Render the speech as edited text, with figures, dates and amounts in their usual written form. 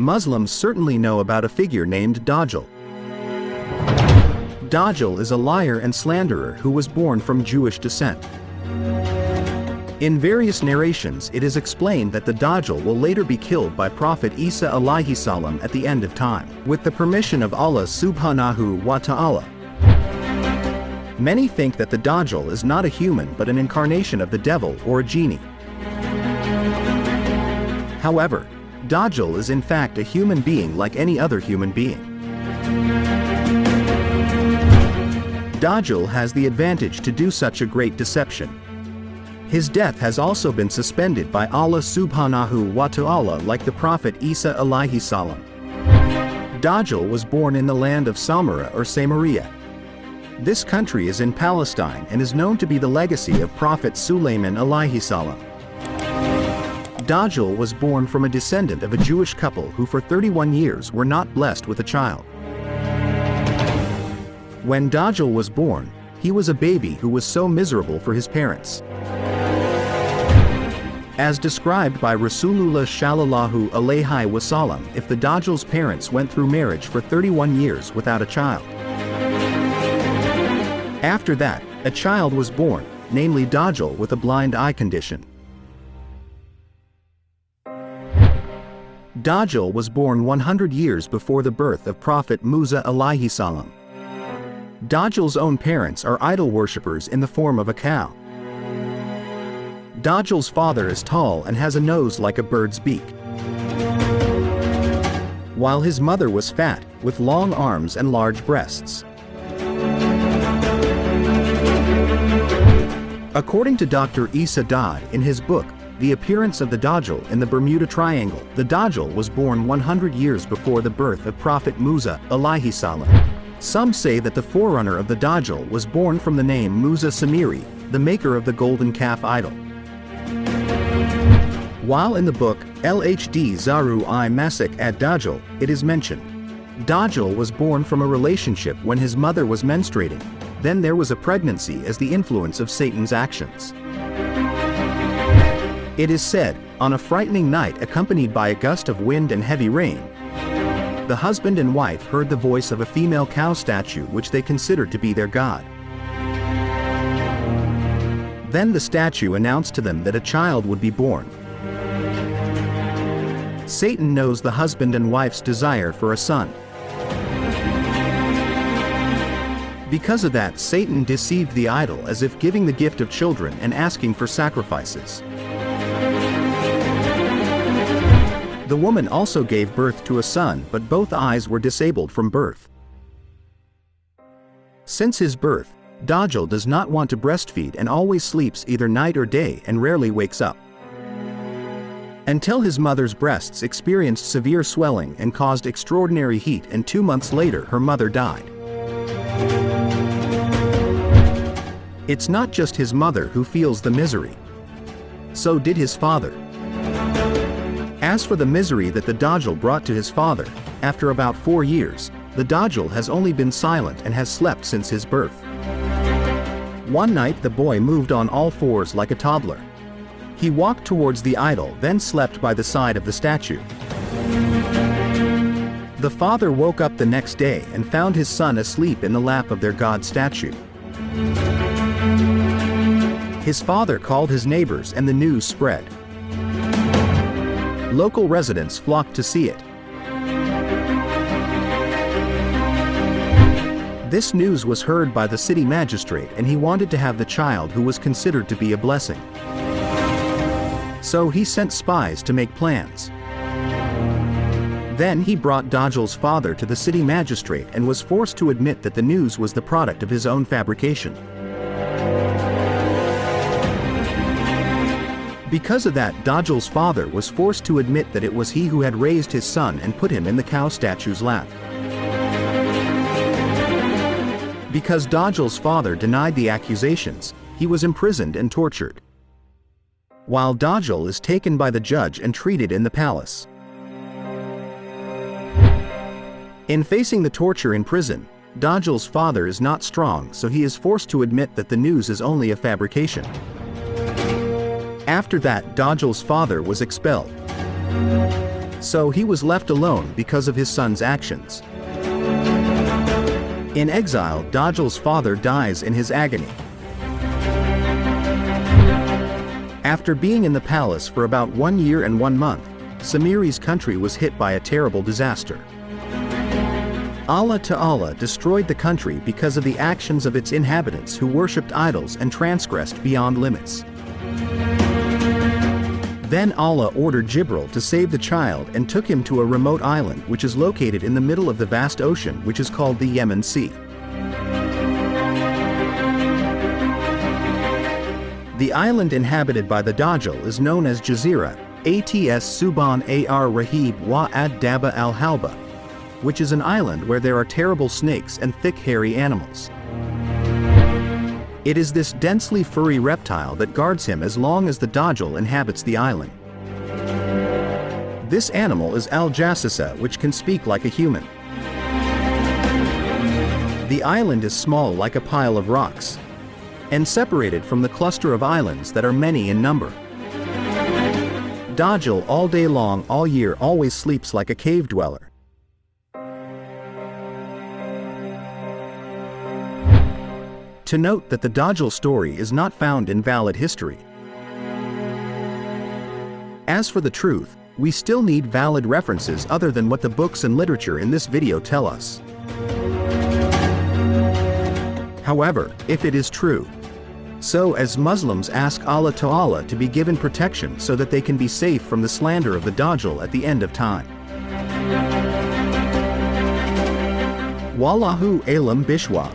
Muslims certainly know about a figure named Dajjal. Dajjal is a liar and slanderer who was born from Jewish descent. In various narrations it is explained that the Dajjal will later be killed by Prophet Isa Alaihissalam at the end of time, with the permission of Allah Subhanahu Wa Ta'ala. Many think that the Dajjal is not a human but an incarnation of the devil or a genie. However, Dajjal is in fact a human being like any other human being. Dajjal has the advantage to do such a great deception. His death has also been suspended by Allah Subhanahu Wa Ta'ala like the Prophet Isa Alaihissalam. Dajjal was born in the land of Samirah or Samaria. This country is in Palestine and is known to be the legacy of Prophet Sulaiman Alaihissalam. Dajjal was born from a descendant of a Jewish couple who for 31 years were not blessed with a child. When Dajjal was born, he was a baby who was so miserable for his parents. As described by Rasulullah Sallallahu Alaihi Wasallam, if the Dajjal's parents went through marriage for 31 years without a child. After that, a child was born, namely Dajjal with a blind eye condition. Dajjal was born 100 years before the birth of Prophet Musa Alaihissalam. Dajjal's own parents are idol worshippers in the form of a cow. Dajjal's father is tall and has a nose like a bird's beak, while his mother was fat, with long arms and large breasts. According to Dr. Isa Alaihissalam in his book, The Appearance of the Dajjal in the Bermuda Triangle, the Dajjal was born 100 years before the birth of Prophet Musa Alaihissalam. Some say that the forerunner of the Dajjal was born from the name Musa Samirah, the maker of the golden calf idol. While in the book LHD Zaru I Masik ad Dajjal, it is mentioned, Dajjal was born from a relationship when his mother was menstruating. Then there was a pregnancy as the influence of Satan's actions. It is said, on a frightening night accompanied by a gust of wind and heavy rain, the husband and wife heard the voice of a female cow statue which they considered to be their god. Then the statue announced to them that a child would be born. Satan knows the husband and wife's desire for a son. Because of that, Satan deceived the idol as if giving the gift of children and asking for sacrifices. The woman also gave birth to a son, but both eyes were disabled from birth. Since his birth, Dajjal does not want to breastfeed and always sleeps either night or day and rarely wakes up. Until his mother's breasts experienced severe swelling and caused extraordinary heat, and 2 months later her mother died. It's not just his mother who feels the misery. So did his father. As for the misery that the Dajjal brought to his father, after about 4 years, the Dajjal has only been silent and has slept since his birth. One night the boy moved on all fours like a toddler. He walked towards the idol, then slept by the side of the statue. The father woke up the next day and found his son asleep in the lap of their god statue. His father called his neighbors and the news spread. Local residents flocked to see it. This news was heard by the city magistrate, and he wanted to have the child who was considered to be a blessing. So he sent spies to make plans. Then he brought Dajjal's father to the city magistrate and was forced to admit that the news was the product of his own fabrication. Because of that, Dajjal's father was forced to admit that it was he who had raised his son and put him in the cow statue's lap. Because Dajjal's father denied the accusations, he was imprisoned and tortured, while Dajjal is taken by the judge and treated in the palace. In facing the torture in prison, Dajjal's father is not strong, so he is forced to admit that the news is only a fabrication. After that, Dajjal's father was expelled. So he was left alone because of his son's actions. In exile, Dajjal's father dies in his agony. After being in the palace for about 1 year and 1 month, Samirah's country was hit by a terrible disaster. Allah Ta'ala destroyed the country because of the actions of its inhabitants who worshipped idols and transgressed beyond limits. Then Allah ordered Jibril to save the child and took him to a remote island which is located in the middle of the vast ocean which is called the Yemen Sea. The island inhabited by the Dajjal is known as Jazira, Ats Suban Ar Rahib wa Ad Daba al Halba, which is an island where there are terrible snakes and thick hairy animals. It is this densely furry reptile that guards him as long as the Dajjal inhabits the island. This animal is Al-Jassasa, which can speak like a human. The island is small like a pile of rocks, and separated from the cluster of islands that are many in number. Dajjal all day long, all year, always sleeps like a cave dweller. To note that the Dajjal story is not found in valid history. As for the truth, we still need valid references other than what the books and literature in this video tell us. However, if it is true, so as Muslims ask Allah Ta'ala to be given protection so that they can be safe from the slander of the Dajjal at the end of time. Wallahu alam bishwa.